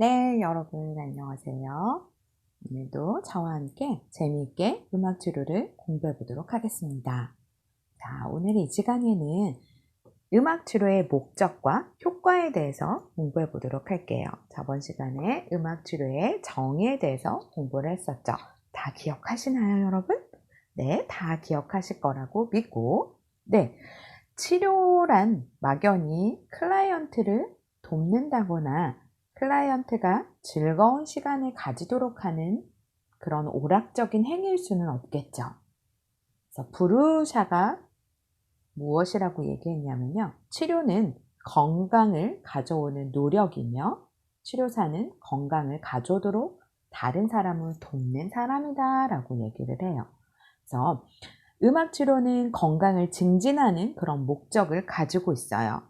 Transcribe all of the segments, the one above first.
네, 여러분 안녕하세요. 오늘도 저와 함께 재미있게 음악 치료를 공부해 보도록 하겠습니다. 자, 오늘 이 시간에는 음악 치료의 목적과 효과에 대해서 공부해 보도록 할게요. 저번 시간에 음악 치료의 정의에 대해서 공부를 했었죠. 다 기억하시나요, 여러분? 네, 다 기억하실 거라고 믿고, 네, 치료란 막연히 클라이언트를 돕는다거나 클라이언트가 즐거운 시간을 가지도록 하는 그런 오락적인 행위일 수는 없겠죠. 그래서 브루샤가 무엇이라고 얘기했냐면요. 치료는 건강을 가져오는 노력이며 치료사는 건강을 가져오도록 다른 사람을 돕는 사람이다 라고 얘기를 해요. 그래서 음악 치료는 건강을 증진하는 그런 목적을 가지고 있어요.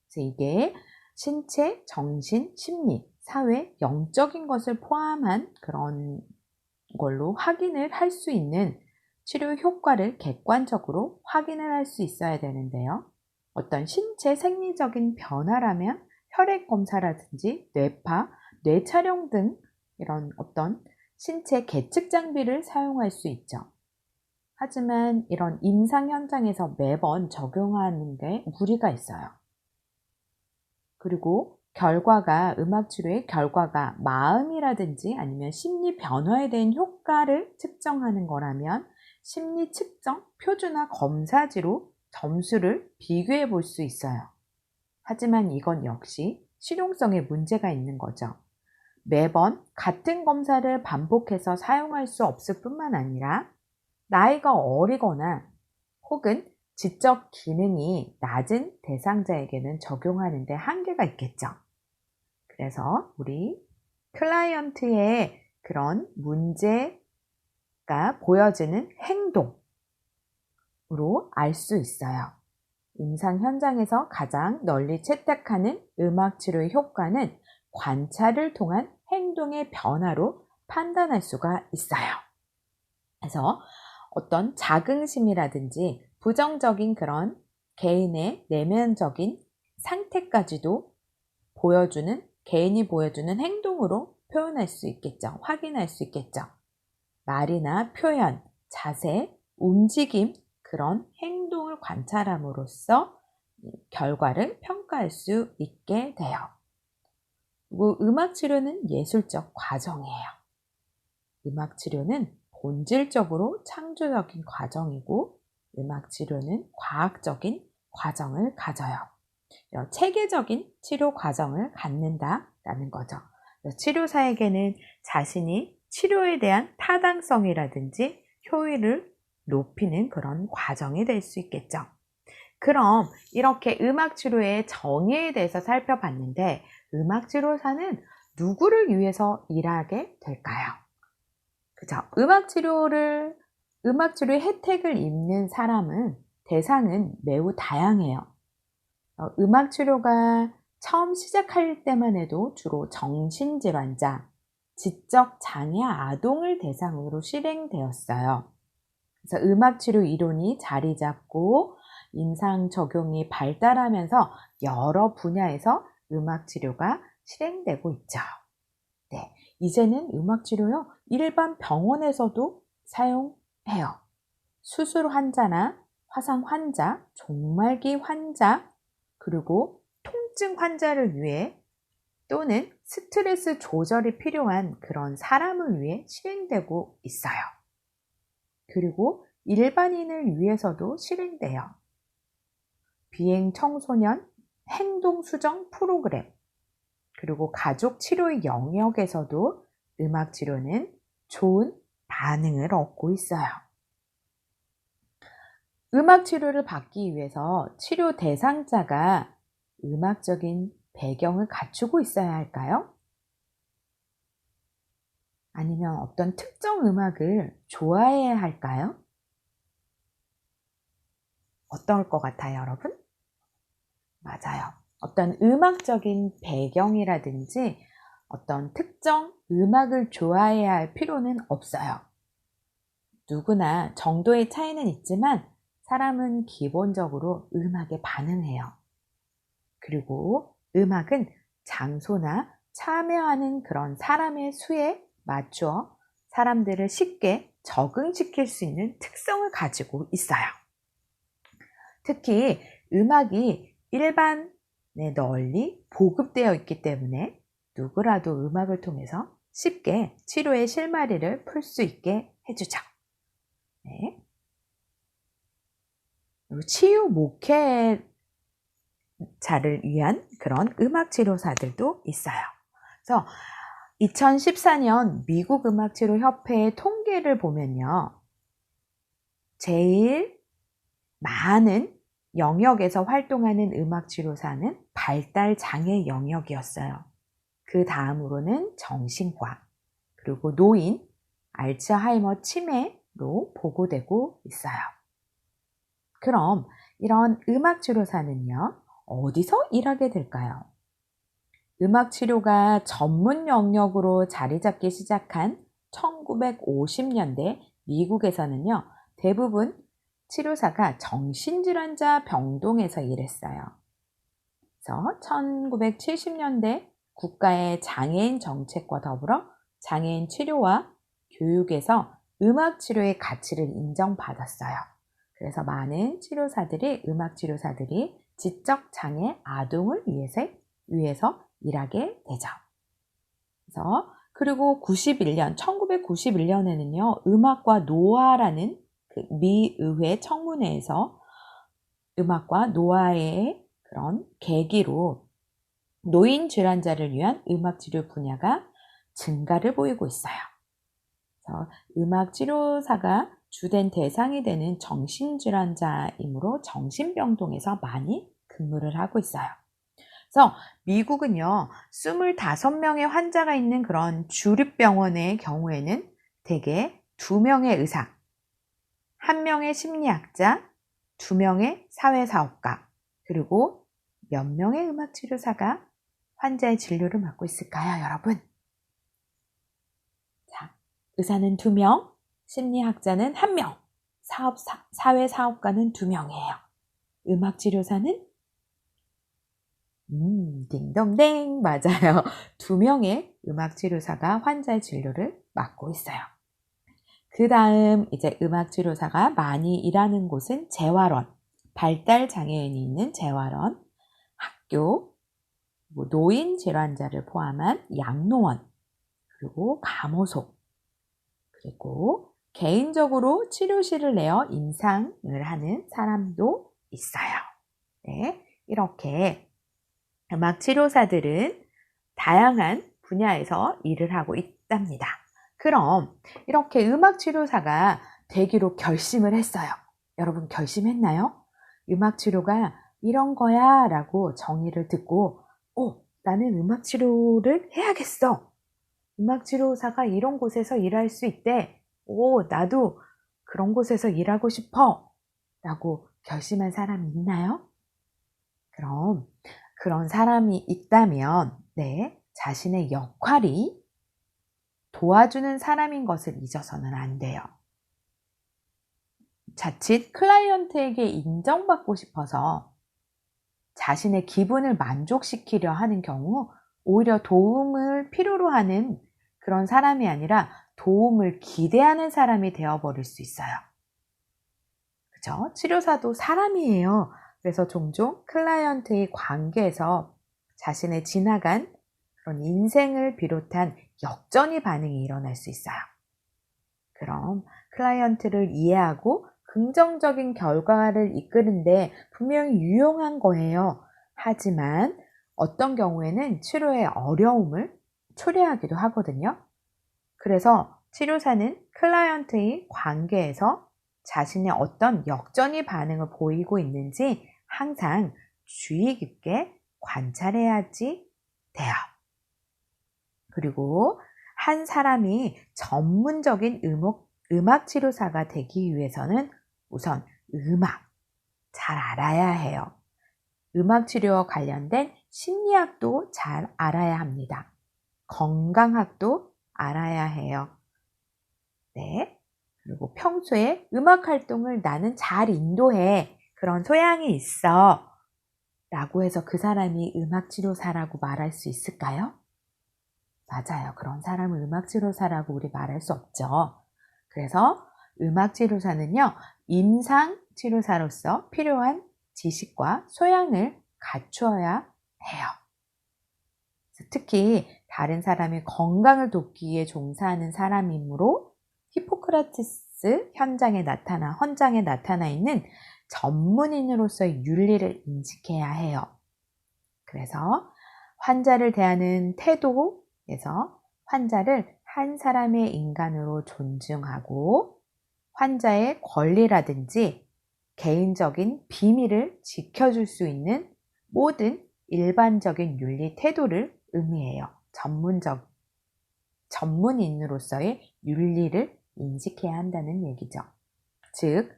그래서 이게 신체, 정신, 심리, 사회, 영적인 것을 포함한 그런 걸로 확인을 할 수 있는 치료 효과를 객관적으로 확인을 할 수 있어야 되는데요. 어떤 신체 생리적인 변화라면 혈액 검사라든지 뇌파, 뇌 촬영 등 이런 어떤 신체 계측 장비를 사용할 수 있죠. 하지만 이런 임상 현장에서 매번 적용하는 게 무리가 있어요. 그리고 음악 치료의 결과가 마음이라든지 아니면 심리 변화에 대한 효과를 측정하는 거라면 심리 측정 표준화 검사지로 점수를 비교해 볼 수 있어요. 하지만 이건 역시 실용성에 문제가 있는 거죠. 매번 같은 검사를 반복해서 사용할 수 없을 뿐만 아니라 나이가 어리거나 혹은 지적 기능이 낮은 대상자에게는 적용하는 데 한계가 있겠죠. 그래서 우리 클라이언트의 그런 문제가 보여지는 행동으로 알 수 있어요. 임상 현장에서 가장 널리 채택하는 음악 치료의 효과는 관찰을 통한 행동의 변화로 판단할 수가 있어요. 그래서 어떤 자긍심이라든지 부정적인 그런 개인의 내면적인 상태까지도 개인이 보여주는 행동으로 표현할 수 있겠죠. 확인할 수 있겠죠. 말이나 표현, 자세, 움직임, 그런 행동을 관찰함으로써 결과를 평가할 수 있게 돼요. 그리고 음악 치료는 예술적 과정이에요. 음악 치료는 본질적으로 창조적인 과정이고 음악 치료는 과학적인 과정을 가져요. 체계적인 치료 과정을 갖는다라는 거죠. 치료사에게는 자신이 치료에 대한 타당성이라든지 효율을 높이는 그런 과정이 될 수 있겠죠. 그럼 이렇게 음악 치료의 정의에 대해서 살펴봤는데 음악 치료사는 누구를 위해서 일하게 될까요? 그죠? 음악 치료의 혜택을 입는 대상은 매우 다양해요. 음악 치료가 처음 시작할 때만 해도 주로 정신질환자, 지적 장애 아동을 대상으로 실행되었어요. 그래서 음악 치료 이론이 자리 잡고 임상 적용이 발달하면서 여러 분야에서 음악 치료가 실행되고 있죠. 네, 이제는 음악 치료요, 일반 병원에서도 사용해요. 수술 환자나 화상 환자, 종말기 환자, 그리고 통증 환자를 위해 또는 스트레스 조절이 필요한 그런 사람을 위해 실행되고 있어요. 그리고 일반인을 위해서도 실행돼요. 비행 청소년 행동 수정 프로그램, 그리고 가족 치료의 영역에서도 음악 치료는 좋은 반응을 얻고 있어요. 음악 치료를 받기 위해서 치료 대상자가 음악적인 배경을 갖추고 있어야 할까요? 아니면 어떤 특정 음악을 좋아해야 할까요? 어떨 것 같아요, 여러분? 맞아요. 어떤 음악적인 배경이라든지 어떤 특정 음악을 좋아해야 할 필요는 없어요. 누구나 정도의 차이는 있지만 사람은 기본적으로 음악에 반응해요. 그리고 음악은 장소나 참여하는 그런 사람의 수에 맞추어 사람들을 쉽게 적응시킬 수 있는 특성을 가지고 있어요. 특히 음악이 일반에 널리 보급되어 있기 때문에 누구라도 음악을 통해서 쉽게 치료의 실마리를 풀 수 있게 해주죠. 네. 치유 목회자를 위한 그런 음악 치료사들도 있어요. 그래서 2014년 미국 음악치료협회의 통계를 보면요. 제일 많은 영역에서 활동하는 음악치료사는 발달장애 영역이었어요. 그 다음으로는 정신과, 그리고 노인, 알츠하이머 치매로 보고되고 있어요. 그럼 이런 음악치료사는요, 어디서 일하게 될까요? 음악치료가 전문 영역으로 자리 잡기 시작한 1950년대 미국에서는요, 대부분 치료사가 정신질환자 병동에서 일했어요. 그래서 1970년대 국가의 장애인 정책과 더불어 장애인 치료와 교육에서 음악치료의 가치를 인정받았어요. 그래서 많은 치료사들이, 음악치료사들이 지적장애 아동을 위해서 일하게 되죠. 그리고 1991년에는요, 음악과 노화라는 그 미의회 청문회에서 음악과 노화의 그런 계기로 노인 질환자를 위한 음악 치료 분야가 증가를 보이고 있어요. 그래서 음악 치료사가 주된 대상이 되는 정신질환자이므로 정신병동에서 많이 근무를 하고 있어요. 그래서 미국은요, 25명의 환자가 있는 그런 주립병원의 경우에는 대개 2명의 의사, 1명의 심리학자, 2명의 사회사업가, 그리고 몇 명의 음악치료사가 환자의 진료를 맡고 있을까요, 여러분? 자, 의사는 2명, 심리학자는 1명, 사회사업가는 2명이에요. 음악치료사는 딩동댕, 맞아요. 2명의 음악치료사가 환자의 진료를 맡고 있어요. 그 다음 이제 음악치료사가 많이 일하는 곳은 재활원, 발달장애인이 있는 재활원, 학교, 노인 질환자를 포함한 양로원, 그리고 감호소, 그리고 개인적으로 치료실을 내어 임상을 하는 사람도 있어요. 네, 이렇게 음악치료사들은 다양한 분야에서 일을 하고 있답니다. 그럼 이렇게 음악치료사가 되기로 결심을 했어요. 여러분 결심했나요? 음악치료가 이런 거야 라고 정의를 듣고 나는 음악치료를 해야겠어. 음악치료사가 이런 곳에서 일할 수 있대. 나도 그런 곳에서 일하고 싶어. 라고 결심한 사람이 있나요? 그럼 그런 사람이 있다면 자신의 역할이 도와주는 사람인 것을 잊어서는 안 돼요. 자칫 클라이언트에게 인정받고 싶어서 자신의 기분을 만족시키려 하는 경우 오히려 도움을 필요로 하는 그런 사람이 아니라 도움을 기대하는 사람이 되어버릴 수 있어요. 그죠? 치료사도 사람이에요. 그래서 종종 클라이언트의 관계에서 자신의 지나간 그런 인생을 비롯한 역전의 반응이 일어날 수 있어요. 그럼 클라이언트를 이해하고 긍정적인 결과를 이끄는데 분명히 유용한 거예요. 하지만 어떤 경우에는 치료에 어려움을 초래하기도 하거든요. 그래서 치료사는 클라이언트의 관계에서 자신의 어떤 역전의 반응을 보이고 있는지 항상 주의 깊게 관찰해야지 돼요. 그리고 한 사람이 전문적인 음악 치료사가 되기 위해서는 우선 음악 잘 알아야 해요. 음악 치료와 관련된 심리학도 잘 알아야 합니다. 건강학도 알아야 해요. 네. 그리고 평소에 음악 활동을 나는 잘 인도해. 그런 소양이 있어. 라고 해서 그 사람이 음악 치료사라고 말할 수 있을까요? 맞아요. 그런 사람을 음악치료사라고 우리 말할 수 없죠. 그래서 음악치료사는요, 임상치료사로서 필요한 지식과 소양을 갖추어야 해요. 특히 다른 사람의 건강을 돕기 위해 종사하는 사람이므로 히포크라테스 헌장에 나타나 있는 전문인으로서의 윤리를 인식해야 해요. 그래서 환자를 대하는 태도에서 환자를 한 사람의 인간으로 존중하고 환자의 권리라든지 개인적인 비밀을 지켜줄 수 있는 모든 일반적인 윤리 태도를 의미해요. 전문인으로서의 윤리를 인식해야 한다는 얘기죠. 즉,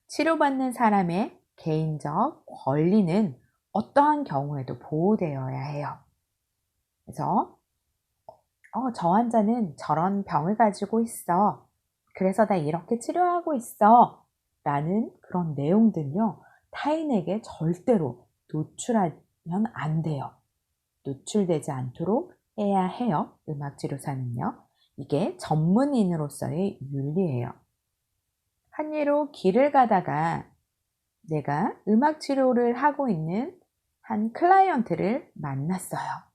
치료받는 사람의 개인적 권리는 어떠한 경우에도 보호되어야 해요. 그래서 저 환자는 저런 병을 가지고 있어. 그래서 나 이렇게 치료하고 있어. 라는 그런 내용들요. 타인에게 절대로 노출하면 안 돼요. 노출되지 않도록 해야 해요. 음악치료사는요. 이게 전문인으로서의 윤리예요. 한 예로 길을 가다가 내가 음악치료를 하고 있는 한 클라이언트를 만났어요.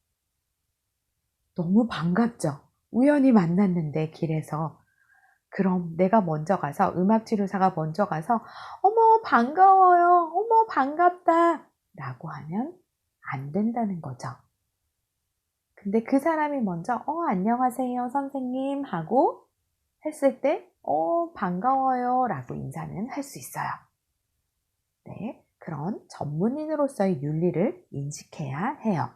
너무 반갑죠? 우연히 만났는데 길에서. 그럼 내가 먼저 가서, 음악치료사가 먼저 가서 어머 반가워요, 어머 반갑다 라고 하면 안 된다는 거죠. 근데 그 사람이 먼저 안녕하세요 선생님 하고 했을 때 반가워요 라고 인사는 할 수 있어요. 네, 그런 전문인으로서의 윤리를 인식해야 해요.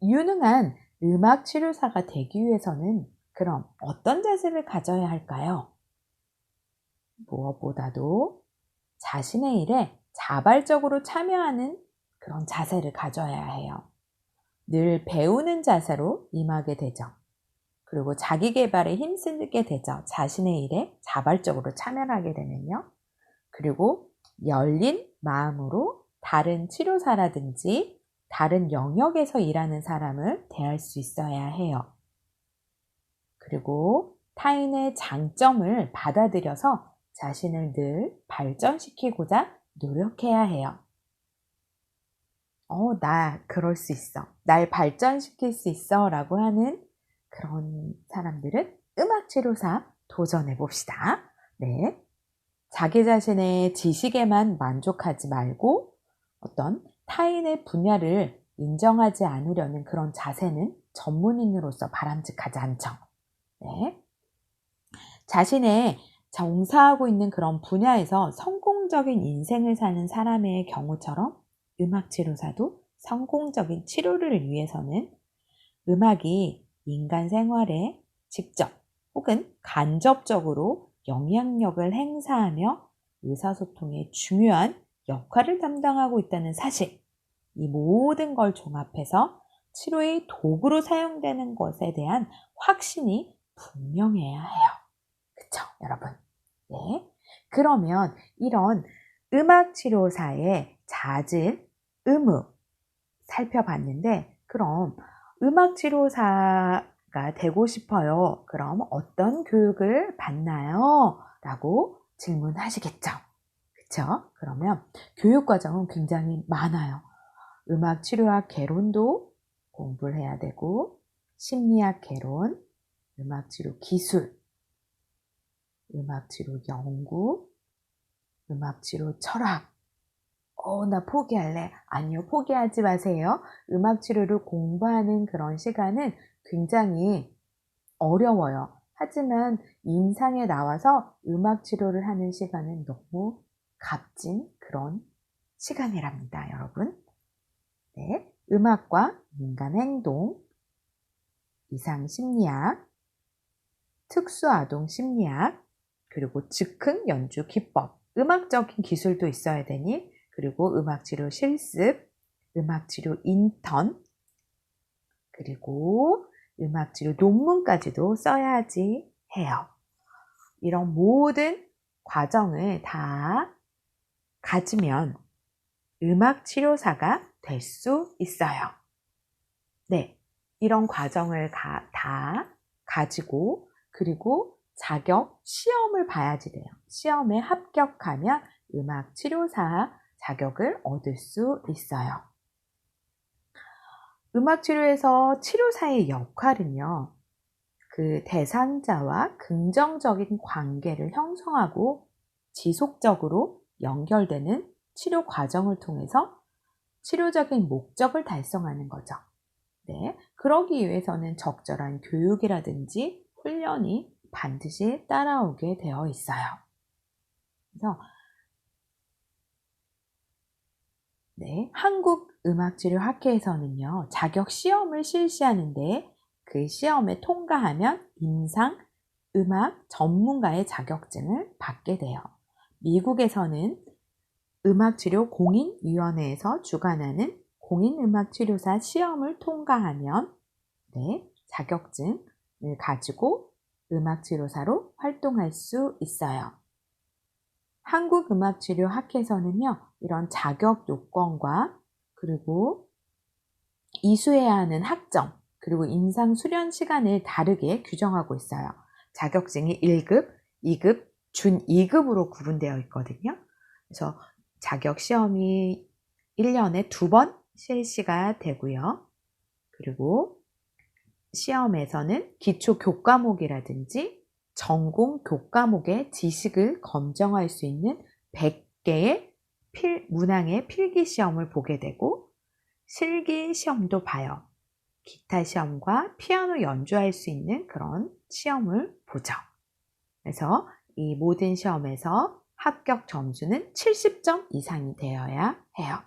유능한 음악치료사가 되기 위해서는 그럼 어떤 자세를 가져야 할까요? 무엇보다도 자신의 일에 자발적으로 참여하는 그런 자세를 가져야 해요. 늘 배우는 자세로 임하게 되죠. 그리고 자기 개발에 힘쓰게 되죠. 자신의 일에 자발적으로 참여하게 되면요. 그리고 열린 마음으로 다른 치료사라든지 다른 영역에서 일하는 사람을 대할 수 있어야 해요. 그리고 타인의 장점을 받아들여서 자신을 늘 발전시키고자 노력해야 해요. 나 그럴 수 있어. 날 발전시킬 수 있어. 라고 하는 그런 사람들은 음악치료사 도전해 봅시다. 네. 자기 자신의 지식에만 만족하지 말고 어떤 타인의 분야를 인정하지 않으려는 그런 자세는 전문인으로서 바람직하지 않죠. 네. 자신의 종사하고 있는 그런 분야에서 성공적인 인생을 사는 사람의 경우처럼 음악치료사도 성공적인 치료를 위해서는 음악이 인간 생활에 직접 혹은 간접적으로 영향력을 행사하며 의사소통에 중요한 역할을 담당하고 있다는 사실, 이 모든 걸 종합해서 치료의 도구로 사용되는 것에 대한 확신이 분명해야 해요. 그쵸, 여러분? 네. 그러면 이런 음악치료사의 잦은 의무 살펴봤는데, 그럼 음악치료사가 되고 싶어요. 그럼 어떤 교육을 받나요? 라고 질문하시겠죠. 그쵸? 그러면 교육과정은 굉장히 많아요. 음악치료학 개론도 공부를 해야 되고, 심리학 개론, 음악치료 기술, 음악치료 연구, 음악치료 철학. 나 포기할래. 아니요, 포기하지 마세요. 음악치료를 공부하는 그런 시간은 굉장히 어려워요. 하지만 임상에 나와서 음악치료를 하는 시간은 너무 값진 그런 시간이랍니다, 여러분. 네, 음악과 인간 행동, 이상심리학, 특수아동 심리학, 그리고 즉흥 연주 기법, 음악적인 기술도 있어야 되니, 그리고 음악치료 실습, 음악치료 인턴, 그리고 음악치료 논문까지도 써야지 해요. 이런 모든 과정을 다 가지면 음악치료사가 될 수 있어요. 네, 이런 과정을 다 가지고 그리고 자격 시험을 봐야지 돼요. 시험에 합격하면 음악치료사 자격을 얻을 수 있어요. 음악치료에서 치료사의 역할은요, 그 대상자와 긍정적인 관계를 형성하고 지속적으로 연결되는 치료 과정을 통해서 치료적인 목적을 달성하는 거죠. 네, 그러기 위해서는 적절한 교육이라든지 훈련이 반드시 따라오게 되어 있어요. 그래서 네, 한국음악치료학회에서는요, 자격 시험을 실시하는데 그 시험에 통과하면 임상 음악 전문가의 자격증을 받게 돼요. 미국에서는 음악치료 공인위원회에서 주관하는 공인음악치료사 시험을 통과하면 네, 자격증을 가지고 음악치료사로 활동할 수 있어요. 한국음악치료학회에서는요, 이런 자격 요건과 그리고 이수해야 하는 학점, 그리고 임상 수련 시간을 다르게 규정하고 있어요. 자격증이 1급, 2급, 준 2급으로 구분되어 있거든요. 그래서 자격 시험이 1년에 2번 실시가 되고요. 그리고 시험에서는 기초 교과목이라든지 전공 교과목의 지식을 검증할 수 있는 100개의 문항의 필기 시험을 보게 되고 실기 시험도 봐요. 기타 시험과 피아노 연주할 수 있는 그런 시험을 보죠. 그래서 이 모든 시험에서 합격 점수는 70점 이상이 되어야 해요.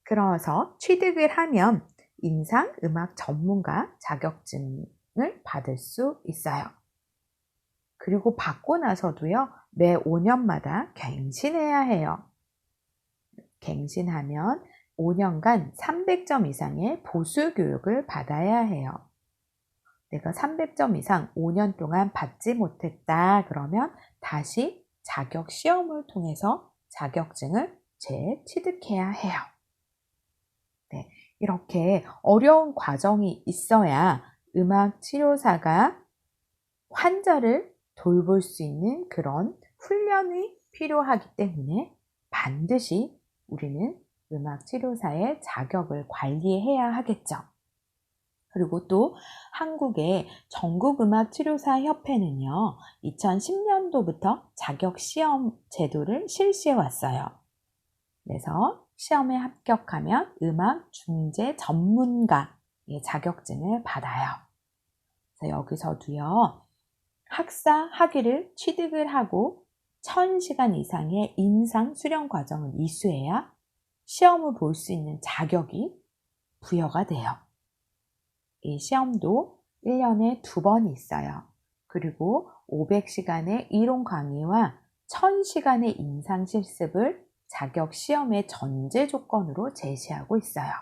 그래서 취득을 하면 임상 음악 전문가 자격증을 받을 수 있어요. 그리고 받고 나서도요, 매 5년마다 갱신해야 해요. 갱신하면 5년간 300점 이상의 보수 교육을 받아야 해요. 내가 300점 이상 5년 동안 받지 못했다 그러면 다시 자격 시험을 통해서 자격증을 재취득해야 해요. 네, 이렇게 어려운 과정이 있어야 음악 치료사가 환자를 돌볼 수 있는 그런 훈련이 필요하기 때문에 반드시 우리는 음악 치료사의 자격을 관리해야 하겠죠. 그리고 또 한국의 전국음악치료사협회는요, 2010년도부터 자격시험 제도를 실시해 왔어요. 그래서 시험에 합격하면 음악중재 전문가의 자격증을 받아요. 그래서 여기서도요, 학사 학위를 취득을 하고 1000시간 이상의 임상 수련 과정을 이수해야 시험을 볼 수 있는 자격이 부여가 돼요. 이 시험도 1년에 2번 있어요. 그리고 500시간의 이론 강의와 1000시간의 임상 실습을 자격 시험의 전제 조건으로 제시하고 있어요.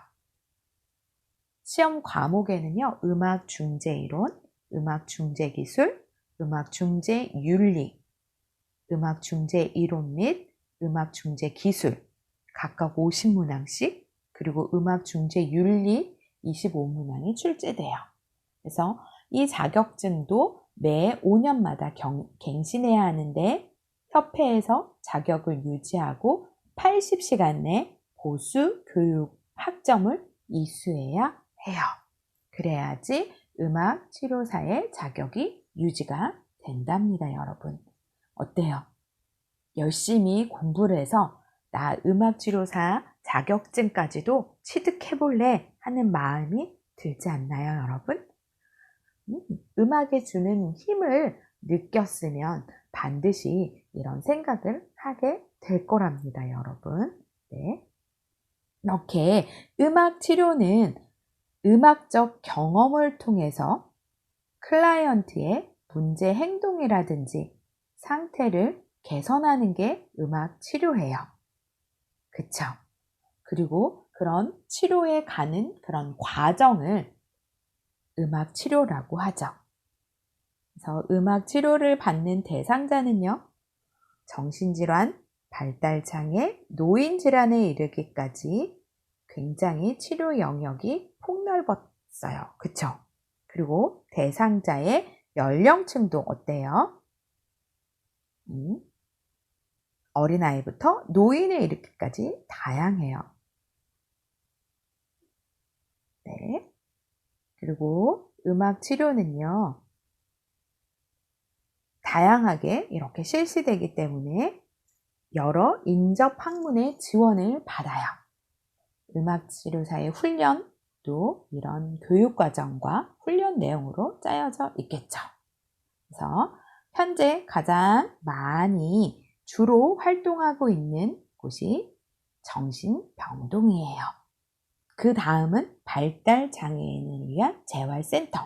시험 과목에는요, 음악 중재 이론, 음악 중재 기술, 음악 중재 윤리, 음악 중재 이론 및 음악 중재 기술 각각 50문항씩, 그리고 음악 중재 윤리 25문항이 출제돼요. 그래서 이 자격증도 매 5년마다 갱신해야 하는데 협회에서 자격을 유지하고 80시간 내 보수 교육 학점을 이수해야 해요. 그래야지 음악 치료사의 자격이 유지가 된답니다, 여러분. 어때요? 열심히 공부를 해서 나 음악 치료사 자격증까지도 취득해볼래 하는 마음이 들지 않나요, 여러분? 음악에 주는 힘을 느꼈으면 반드시 이런 생각을 하게 될 거랍니다, 여러분. 네. 이렇게 음악 치료는 음악적 경험을 통해서 클라이언트의 문제 행동이라든지 상태를 개선하는 게 음악 치료예요. 그쵸? 그리고 그런 치료에 가는 그런 과정을 음악 치료라고 하죠. 그래서 음악 치료를 받는 대상자는요, 정신질환, 발달장애, 노인질환에 이르기까지 굉장히 치료 영역이 폭넓어서 있어요. 그쵸? 그리고 대상자의 연령층도 어때요? 어린아이부터 노인에 이르기까지 다양해요. 네. 그리고 음악 치료는요, 다양하게 이렇게 실시되기 때문에 여러 인접 학문의 지원을 받아요. 음악 치료사의 훈련도 이런 교육 과정과 훈련 내용으로 짜여져 있겠죠. 그래서 현재 가장 많이 주로 활동하고 있는 곳이 정신병동이에요. 그 다음은 발달장애인을 위한 재활센터,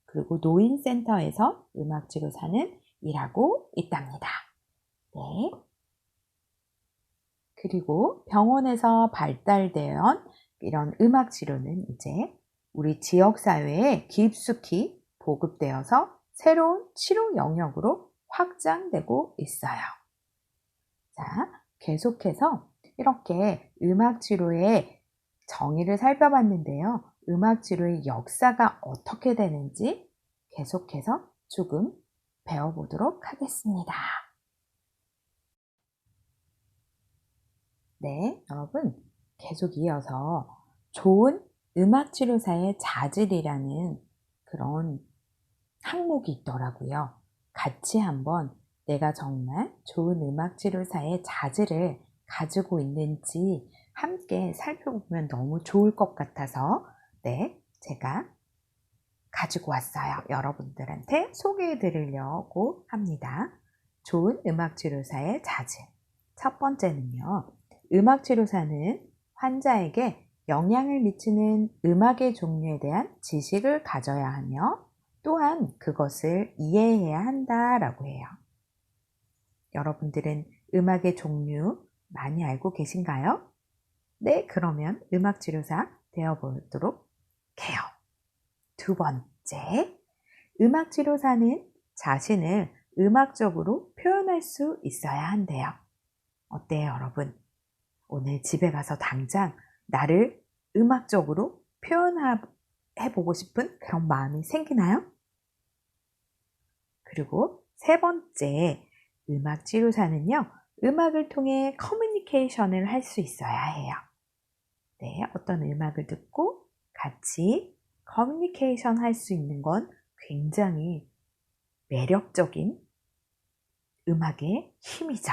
그리고 노인센터에서 음악치료사는 일하고 있답니다. 네. 그리고 병원에서 발달된 이런 음악치료는 이제 우리 지역사회에 깊숙이 보급되어서 새로운 치료 영역으로 확장되고 있어요. 자, 계속해서 이렇게 음악치료의 정의를 살펴봤는데요. 음악치료의 역사가 어떻게 되는지 계속해서 조금 배워보도록 하겠습니다. 네, 여러분 계속 이어서 좋은 음악치료사의 자질이라는 그런 항목이 있더라고요. 같이 한번 내가 정말 좋은 음악치료사의 자질을 가지고 있는지 함께 살펴보면 너무 좋을 것 같아서 네, 제가 가지고 왔어요. 여러분들한테 소개해 드리려고 합니다. 좋은 음악치료사의 자질. 첫 번째는요. 음악치료사는 환자에게 영향을 미치는 음악의 종류에 대한 지식을 가져야 하며 또한 그것을 이해해야 한다라고 해요. 여러분들은 음악의 종류 많이 알고 계신가요? 네, 그러면 음악치료사 되어보도록 해요. 두 번째, 음악치료사는 자신을 음악적으로 표현할 수 있어야 한대요. 어때요, 여러분? 오늘 집에 가서 당장 나를 음악적으로 표현해보고 싶은 그런 마음이 생기나요? 그리고 세 번째, 음악치료사는요, 음악을 통해 커뮤니케이션을 할 수 있어야 해요. 네, 어떤 음악을 듣고 같이 커뮤니케이션 할 수 있는 건 굉장히 매력적인 음악의 힘이죠.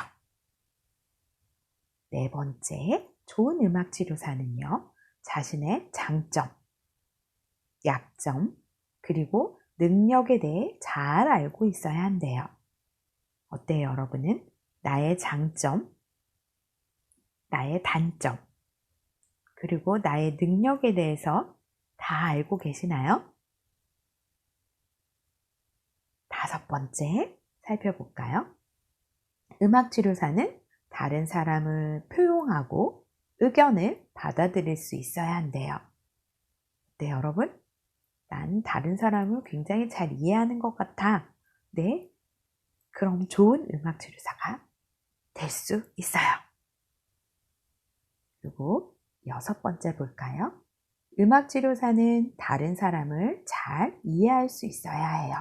네 번째, 좋은 음악 치료사는요, 자신의 장점, 약점, 그리고 능력에 대해 잘 알고 있어야 한대요. 어때요, 여러분은? 나의 장점, 나의 단점, 그리고 나의 능력에 대해서 다 알고 계시나요? 다섯 번째, 살펴볼까요? 음악치료사는 다른 사람을 포용하고 의견을 받아들일 수 있어야 한대요. 네, 여러분? 난 다른 사람을 굉장히 잘 이해하는 것 같아. 네, 그럼 좋은 음악치료사가 될 수 있어요. 그리고 여섯 번째 볼까요? 음악치료사는 다른 사람을 잘 이해할 수 있어야 해요.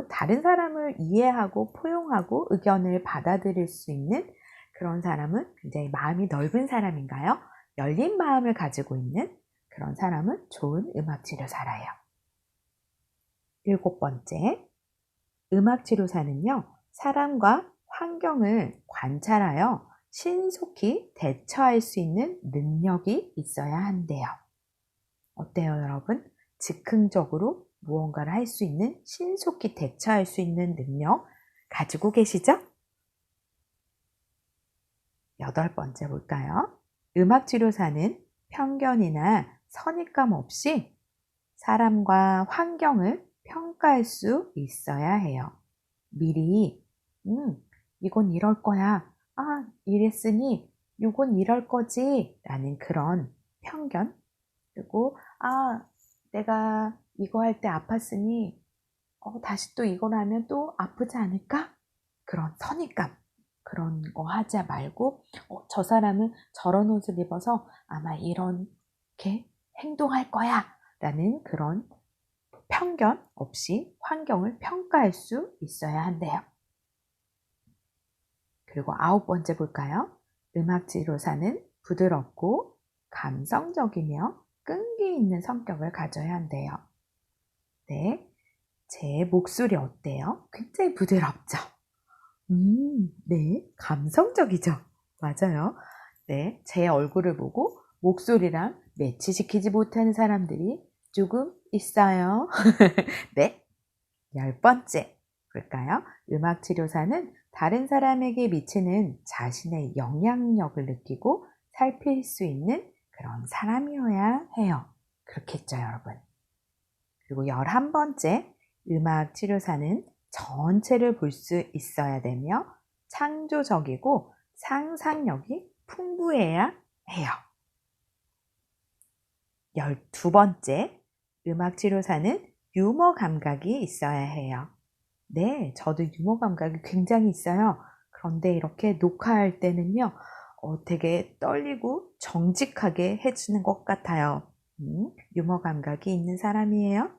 다른 사람을 이해하고 포용하고 의견을 받아들일 수 있는 그런 사람은 굉장히 마음이 넓은 사람인가요? 열린 마음을 가지고 있는 그런 사람은 좋은 음악치료사라요. 일곱 번째, 음악치료사는요, 사람과 환경을 관찰하여 신속히 대처할 수 있는 능력이 있어야 한대요. 어때요, 여러분? 즉흥적으로 무언가를 할 수 있는, 신속히 대처할 수 있는 능력 가지고 계시죠? 여덟 번째 볼까요? 음악치료사는 편견이나 선입감 없이 사람과 환경을 평가할 수 있어야 해요. 미리, 이건 이럴 거야. 아, 이랬으니 이건 이럴 거지. 라는 그런 편견. 그리고, 아, 내가 이거 할 때 아팠으니, 다시 또 이걸 하면 또 아프지 않을까? 그런 선입감. 그런 거 하지 말고, 저 사람은 저런 옷을 입어서 아마 이렇게 행동할 거야. 라는 그런 편견 없이 환경을 평가할 수 있어야 한대요. 그리고 9번째 볼까요? 음악치료사는 부드럽고 감성적이며 끈기 있는 성격을 가져야 한대요. 네, 제 목소리 어때요? 굉장히 부드럽죠? 네, 감성적이죠? 맞아요. 네, 제 얼굴을 보고 목소리랑 매치시키지 못하는 사람들이 조금 있어요. 네, 10번째 볼까요? 음악치료사는 다른 사람에게 미치는 자신의 영향력을 느끼고 살필 수 있는 그런 사람이어야 해요. 그렇겠죠, 여러분? 그리고 11번째, 음악치료사는 전체를 볼 수 있어야 되며 창조적이고 상상력이 풍부해야 해요. 12번째, 음악치료사는 유머 감각이 있어야 해요. 네, 저도 유머 감각이 굉장히 있어요. 그런데 이렇게 녹화할 때는요, 되게 떨리고 정직하게 해주는 것 같아요. 유머 감각이 있는 사람이에요.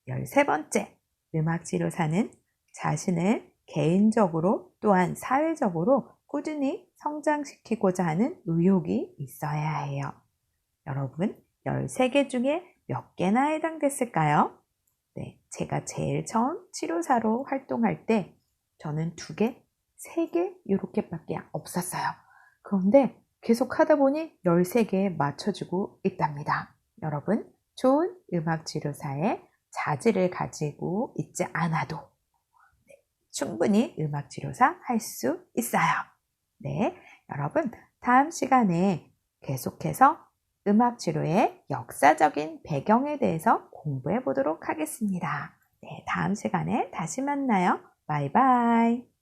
13번째, 음악치료사는 자신을 개인적으로 또한 사회적으로 꾸준히 성장시키고자 하는 의욕이 있어야 해요. 여러분, 13개 중에 몇 개나 해당됐을까요? 네, 제가 제일 처음 치료사로 활동할 때 저는 2개, 3개 이렇게밖에 없었어요. 그런데 계속 하다 보니 13개에 맞춰주고 있답니다. 여러분, 좋은 음악치료사의 자질을 가지고 있지 않아도 충분히 음악치료사 할 수 있어요. 네, 여러분, 다음 시간에 계속해서 음악치료의 역사적인 배경에 대해서 공부해 보도록 하겠습니다. 네, 다음 시간에 다시 만나요. 바이바이.